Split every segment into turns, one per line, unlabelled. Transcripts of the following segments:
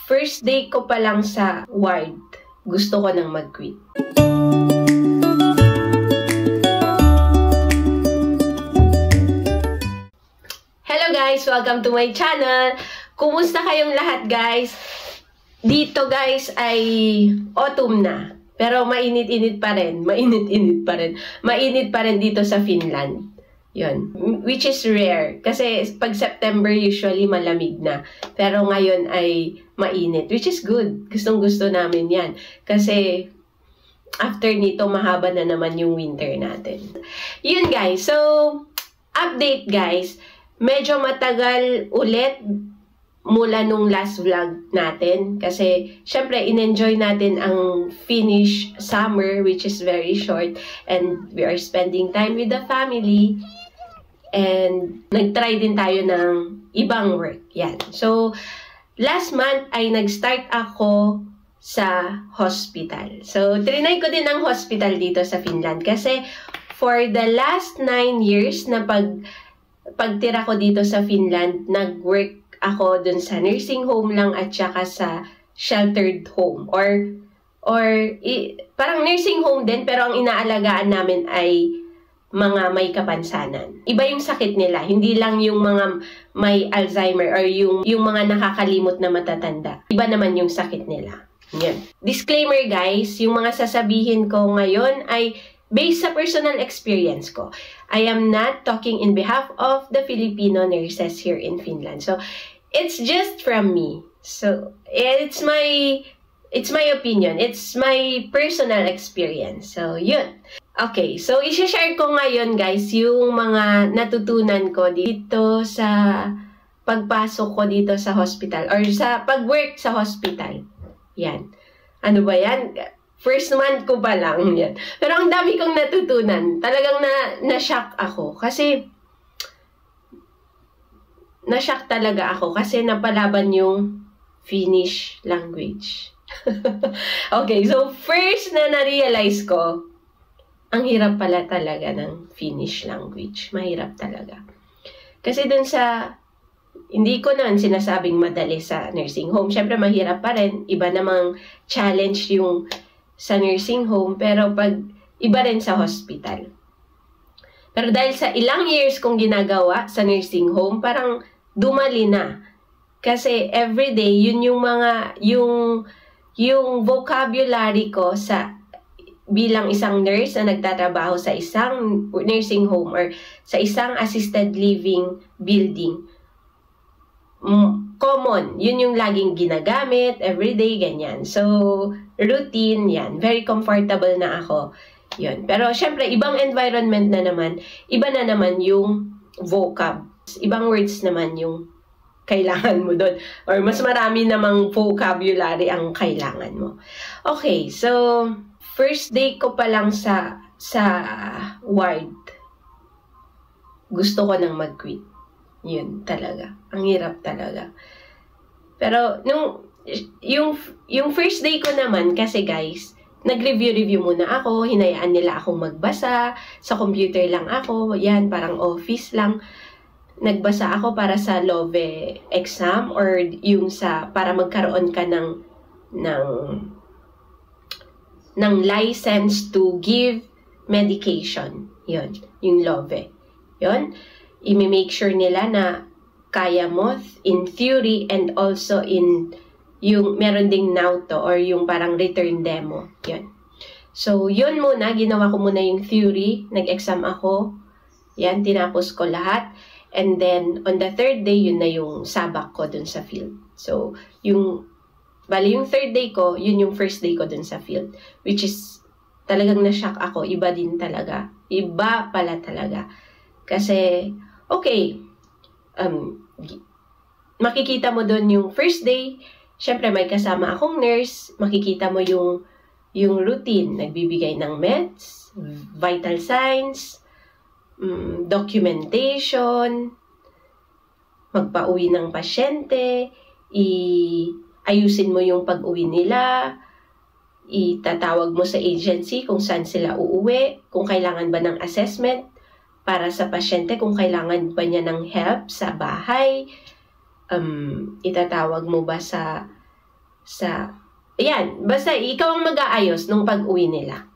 First day ko pa lang sa ward, gusto ko nang mag-quit. Hello guys! Welcome to my channel! Kumusta kayong lahat guys? Dito guys ay autumn na. Pero mainit-init pa rin. Mainit pa rin dito sa Finland. Yun. Which is rare. Kasi pag September usually malamig na. Pero ngayon ay mainit. Which is good. Gustong-gusto namin yan. Kasi after nito mahaba na naman yung winter natin. Yun guys. So, update guys. Medyo matagal ulit mula nung last vlog natin. Kasi, syempre, in-enjoy natin ang Finnish summer, which is very short. And we are spending time with the family. And nag-try din tayo ng ibang work. Yan. So, last month ay nag-start ako sa hospital. So, trinay ko din ang hospital dito sa Finland. Kasi, for the last 9 years na pagtira ko dito sa Finland, nag-work ako dun sa nursing home lang at saka sa sheltered home. Or parang nursing home din, pero ang inaalagaan namin ay mga may kapansanan. Iba yung sakit nila. Hindi lang yung mga may Alzheimer or yung mga nakakalimot na matatanda. Iba naman yung sakit nila. Yan. Disclaimer guys, yung mga sasabihin ko ngayon ay based sa personal experience ko. I am not talking in behalf of the Filipino nurses here in Finland. So, it's just from me. So, it's my opinion. It's my personal experience. So, yun. Okay, so i-share ko ngayon guys yung mga natutunan ko dito sa pagpasok ko dito sa hospital or sa pag-work sa hospital. Yan. Ano ba yan? First month ko pa lang yan. Pero ang dami kong natutunan. Talagang na-shock ako. Kasi na-shock talaga ako kasi napalaban yung Finnish language. Okay, so first na na-realize ko, ang hirap pala talaga ng Finnish language. Mahirap talaga. Kasi dun sa, hindi ko naman sinasabing madali sa nursing home. Siyempre mahirap pa rin. Iba namang challenge yung sa nursing home. Pero iba rin sa hospital. Pero dahil sa ilang years kong ginagawa sa nursing home, parang dumali na. Kasi everyday, yun yung mga, yung vocabulary ko bilang isang nurse na nagtatrabaho sa isang nursing home or sa isang assisted living building. Common. Yun yung laging ginagamit, everyday, ganyan. So, routine, yan. Very comfortable na ako. Yun. Pero, syempre, ibang environment na naman. Iba na naman yung vocab. Ibang words naman yung kailangan mo doon. Or mas marami namang vocabulary ang kailangan mo. Okay, so first day ko pa lang sa ward, gusto ko nang mag-quit. Yun talaga. Ang hirap talaga. Pero yung first day ko naman, kasi guys, nag-review muna ako, hinayaan nila akong magbasa, sa computer lang ako, yan, parang office lang. Nagbasa ako para sa LOVE exam or yung para magkaroon ka ng license to give medication. Yun, yung LOVE. Yun, i-make sure nila na kaya mo in theory and also in yung meron ding NAUTO or yung parang return demo. Yun. So, yun muna, ginawa ko muna yung theory, nag-exam ako. Yan, tinapos ko lahat. And then, on the third day, yun na yung sabak ko dun sa field. So, yung third day ko, yun yung first day ko dun sa field. Which is, talagang na-shock ako. Iba din talaga. Iba pala talaga. Kasi, okay, makikita mo dun yung first day, syempre may kasama akong nurse, makikita mo yung routine. Nagbibigay ng meds, vital signs, documentation, magpa-uwi ng pasyente, ayusin mo yung pag-uwi nila, itatawag mo sa agency kung saan sila uuwi, kung kailangan ba ng assessment para sa pasyente, kung kailangan ba niya ng help sa bahay, itatawag mo ba sa ayan, basta ikaw ang mag-aayos nung pag-uwi nila.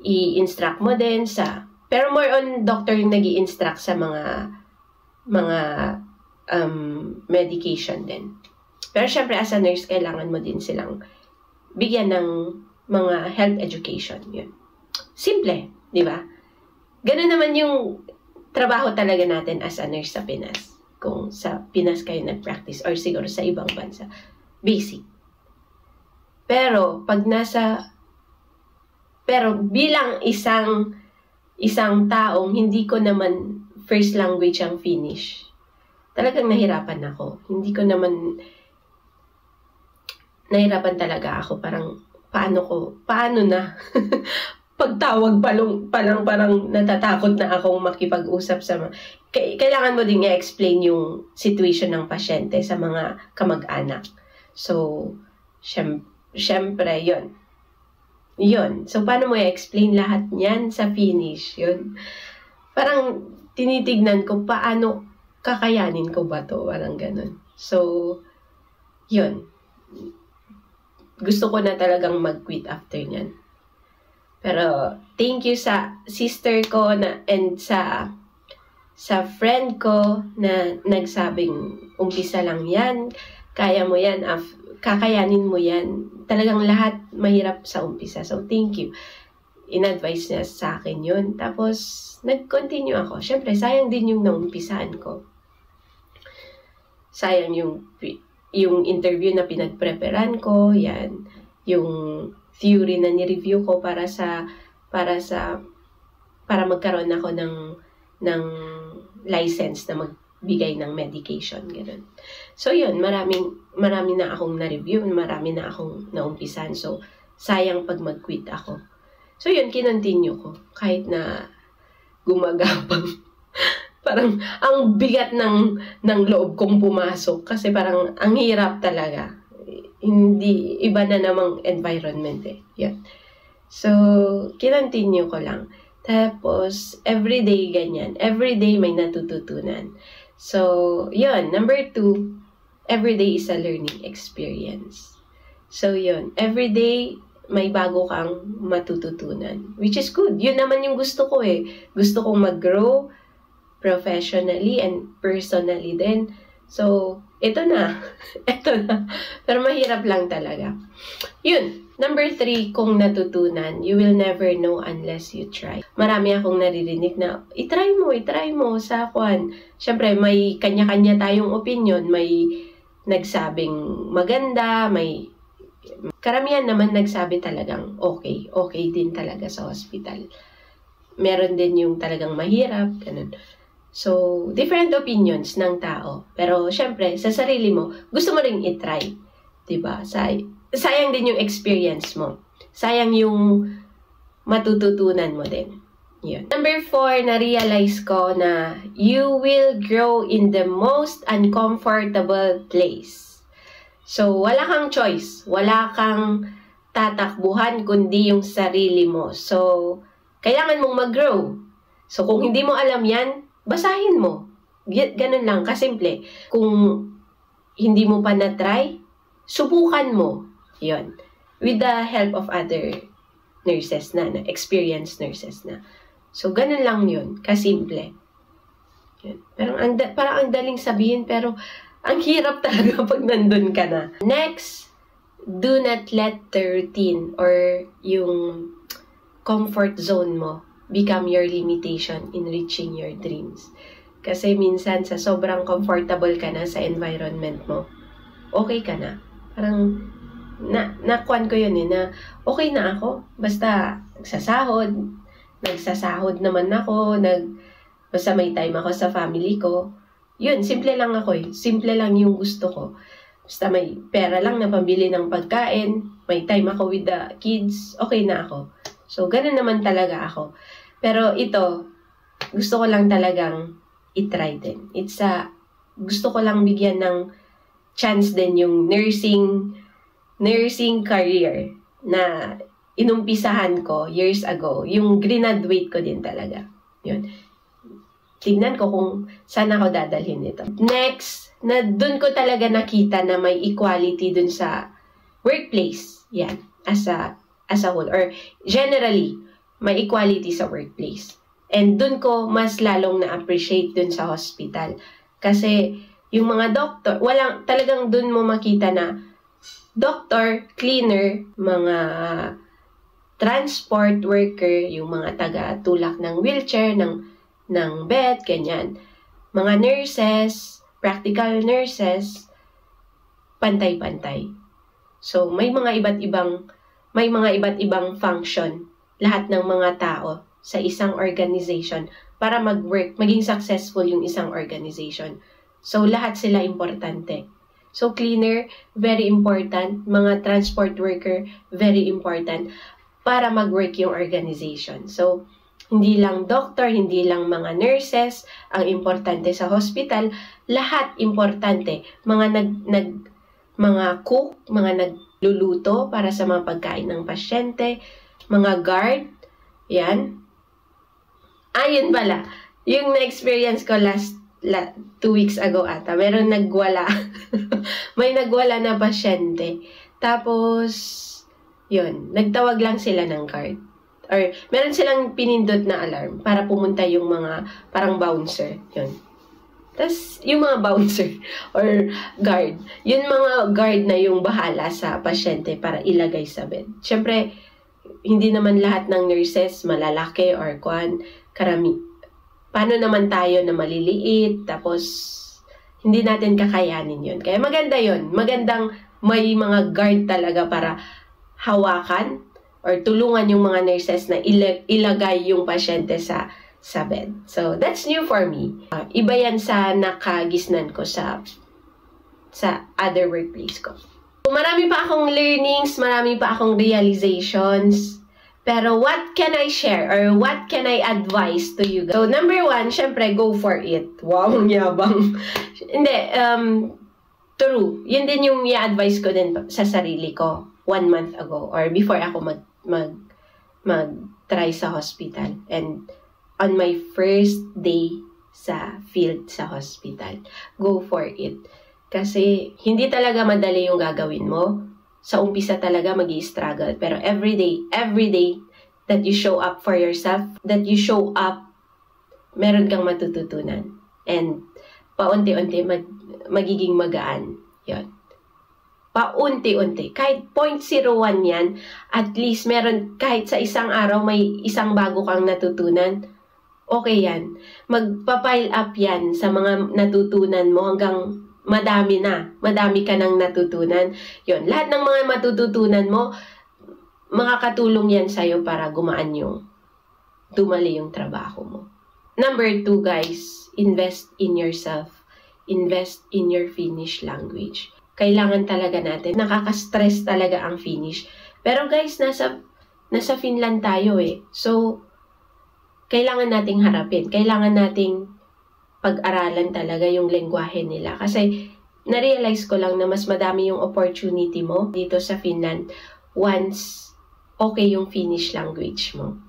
I-instruct mo din pero more on doctor yung nag-i-instruct sa mga medication din. Pero syempre, as a nurse, kailangan mo din silang bigyan ng mga health education. Yun. Simple, di ba? Ganun naman yung trabaho talaga natin as a nurse sa Pinas. Kung sa Pinas kayo nag-practice or siguro sa ibang bansa. Basic. Pero, bilang isang taong hindi ko naman first language ang Finnish, talagang nahirapan ako. Nahirapan talaga ako. Parang, paano na? Pagtawag pa lang parang natatakot na akong makipag-usap sa kailangan mo din i-explain yung situation ng pasyente sa mga kamag-anak. So, syempre, yun. So, paano mo i-explain lahat niyan sa Finnish? Yun. Parang tinitignan ko, paano kakayanin ko ba to? Parang ganun. So, yun. Gusto ko na talagang mag-quit after niyan. Pero, thank you sa sister ko and sa friend ko na nagsabing, umpisa lang yan, kaya mo yan, kakayanin mo yan. Talagang lahat mahirap sa umpisa. So, thank you. In-advise niya sa akin yun. Tapos, nag-continue ako. Siyempre, sayang din yung naumpisahan ko. Sayang yung interview na pinag-preparan ko, yan. Yung theory na ni-review ko para magkaroon ako ng license na magbigay ng medication, gano'n. So, yun, marami na akong na-review, marami na akong naumpisan. So, sayang pag mag-quit ako. So, yun, kinontinue ko. Kahit na gumagapang. Parang, ang bigat ng loob kong pumasok. Kasi parang, ang hirap talaga. Hindi, iba na namang environment eh. Yan. So, kinontinue ko lang. Tapos, everyday ganyan. Everyday may natututunan. So, yun. Number 2, everyday is a learning experience. So, yun. Everyday, may bago kang matututunan. Which is good. Yun naman yung gusto ko eh. Gusto kong mag-grow professionally and personally din. So, ito na. Pero mahirap lang talaga. Yun. Number 3, kung natutunan, you will never know unless you try. Marami akong naririnig na, itry mo sa kwan. Siyempre, may kanya-kanya tayong opinion. May nagsabing maganda, karamihan naman nagsabi talagang okay din talaga sa hospital. Meron din yung talagang mahirap, ganun. So, different opinions ng tao. Pero, syempre, sa sarili mo, gusto mo ring itry. Diba? Sayang din yung experience mo. Sayang yung matututunan mo din. Yun. Number 4, na-realize ko na you will grow in the most uncomfortable place. So, wala kang choice. Wala kang tatakbuhan kundi yung sarili mo. So, kailangan mong mag-grow. So, kung hindi mo alam yan, basahin mo. Ganun lang, kasimple. Kung hindi mo pa na-try, subukan mo. Yun. With the help of other nurses na experienced nurses na. So, ganun lang yun. Kasimple. Yun. Parang ang daling sabihin, pero ang hirap talaga pag nandun ka na. Next, do not let the routine or yung comfort zone mo become your limitation in reaching your dreams. Kasi minsan, sa sobrang comfortable ka na sa environment mo, okay ka na. Parang, nakuan ko yun na okay na ako. Basta, nagsasahod naman ako, basta may time ako sa family ko. Yun, simple lang ako eh. Simple lang yung gusto ko. Basta may pera lang na pambili ng pagkain, may time ako with the kids, okay na ako. So, ganun naman talaga ako. Pero ito, gusto ko lang talagang itry din. Gusto ko lang bigyan ng chance din yung nursing career na inumpisahan ko years ago. Yung graduate ko din talaga. Yun. Tignan ko kung saan ako dadalhin nito. Next, na dun ko talaga nakita na may equality dun sa workplace. Yan, as a whole. Or generally, may equality sa workplace. And dun ko mas lalong na-appreciate dun sa hospital. Kasi yung mga doctor, talagang dun mo makita na doctor, cleaner, mga transport worker, yung mga taga-tulak ng wheelchair, ng bed, ganyan. Mga nurses, practical nurses, pantay-pantay. So, may mga iba't ibang function lahat ng mga tao sa isang organization para mag-work, maging successful yung isang organization. So, lahat sila importante. So, cleaner, very important. Mga transport worker, very important para mag-work yung organization. So, hindi lang doctor, hindi lang mga nurses ang importante sa hospital, lahat importante. Mga cook, mga nagluluto para sa mga pagkain ng pasyente, mga guard, yan. Ayun pala, yung na-experience ko 2 weeks ago ata, meron nagwala. May nagwala na pasyente. Tapos, yun, nagtawag lang sila ng guard. Or, meron silang pinindot na alarm para pumunta yung mga parang bouncer. Yun. Tapos, yung mga bouncer or guard, yun mga guard na yung bahala sa pasyente para ilagay sa bed. Siyempre, hindi naman lahat ng nurses malalaki or karami. Paano naman tayo na maliliit, tapos hindi natin kakayanin yun. Kaya maganda yun. Magandang may mga guard talaga para hawakan or tulungan yung mga nurses na ilagay yung pasyente sa bed. So, that's new for me. Iba yan sa nakagisnan ko sa other workplace ko. Marami pa akong learnings, marami pa akong realizations. Pero what can I share or what can I advise to you guys? So, number 1, syempre, go for it. Wow, yabang. Hindi, true. Yun din yung i-advise ko din sa sarili ko 1 month ago or before ako mag-try sa hospital. And on my first day sa field sa hospital, go for it. Kasi hindi talaga madali yung gagawin mo. Sa umpisa talaga magi-struggle. Pero every day that you show up for yourself, that you show up, meron kang matututunan. And paunti-unti magiging magaan. Yun. Paunti-unti. Kahit 0.01 yan, at least meron, kahit sa isang araw may isang bago kang natutunan, okay yan. Magpa-pile up yan sa mga natutunan mo hanggang madami ka nang natutunan. Yun, lahat ng mga matututunan mo, makakatulong yan sa'yo para dumali yung trabaho mo. Number 2, guys, invest in yourself. Invest in your Finnish language. Kailangan talaga natin. Nakaka-stress talaga ang Finnish. Pero guys, nasa Finland tayo eh. So, kailangan nating harapin. Kailangan nating pag-aralan talaga yung lengguwahe nila. Kasi, na-realize ko lang na mas madami yung opportunity mo dito sa Finland once okay yung Finnish language mo.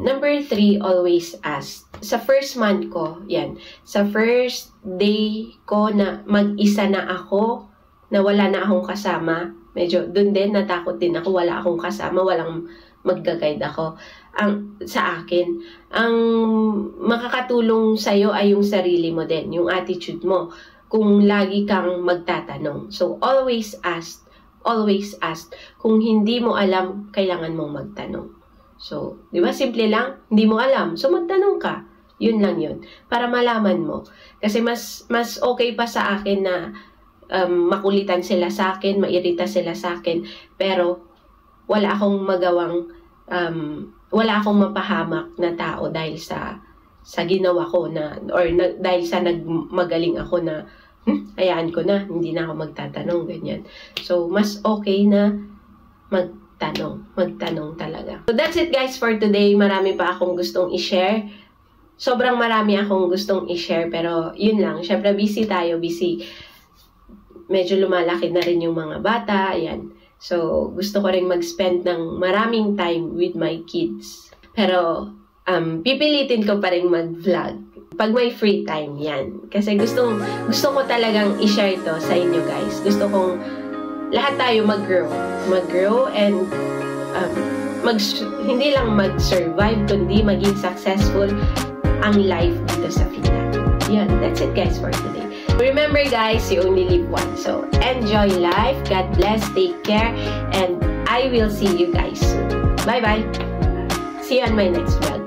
Number 3, always ask. Sa first month ko, yan. Sa first day ko na mag-isa na ako, na wala na akong kasama, medyo dun din, natakot din ako, wala akong kasama, walang mag-guide ako. Sa akin, ang makakatulong sa'yo ay yung sarili mo din, yung attitude mo, kung lagi kang magtatanong. So, always ask. Always ask. Kung hindi mo alam, kailangan mong magtanong. So, di ba, simple lang, hindi mo alam, so magtanong ka. Yun lang yun. Para malaman mo. Kasi mas okay pa sa akin na makulitan sila sa akin, mairita sila sa akin, pero wala akong wala akong mapahamak na tao dahil sa ginawa ko dahil sa nagmagaling ako na hayaan ko na, hindi na ako magtatanong, ganyan. So, mas okay na magtanong talaga. So, that's it guys for today. Marami pa akong gustong i-share. Sobrang marami akong gustong i-share, pero yun lang. Syempre, busy tayo, busy. Medyo lumalaki na rin yung mga bata, ayan. So, gusto ko rin mag-spend ng maraming time with my kids. Pero, pipilitin ko pa rin mag-vlog
pag may free time, yan. Kasi gusto ko talagang i-share to sa inyo guys. Gusto kong lahat tayo mag-grow and hindi lang mag-survive, kundi maging successful ang life dito sa Finland. Yan, that's it guys for today. Remember guys, you only live once. So, enjoy life. God bless. Take care. And I will see you guys soon. Bye-bye. See you on my next vlog.